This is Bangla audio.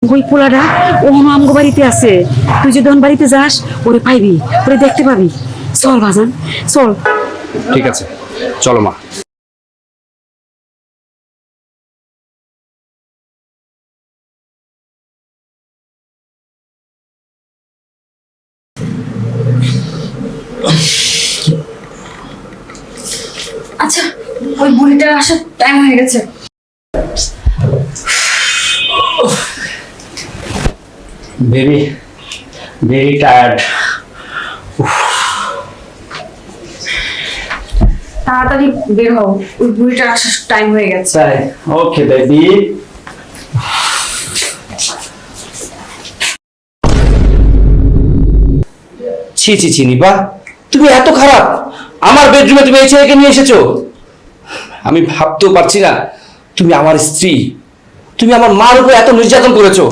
ওই পোলাটা ও আমগো বাড়িতে আছে। তুই যদি ওর বাড়িতে যাস ওরে পাইবি, ওরে দেখতে পাবি। চল বাজান চল। ঠিক আছে, চলো মা। আচ্ছা, ওই বুড়িটার আসার টাইম হয়ে গেছে। Very very tired. তাড়াতাড়ি বের হও, ওই বুড়িটার আসার টাইম হয়ে গেছে। তাই ওকে বেবি। ছি ছি ছি নিপা, তুমি এত খারাপ। আমার বেডরুমে তুমি এই ছেলেকে নিয়ে এসেছো। আমি ভাবতেও পারছি না তুমি আমার স্ত্রী, তুমি আমার মার উপর এত নির্যাতন করেছো।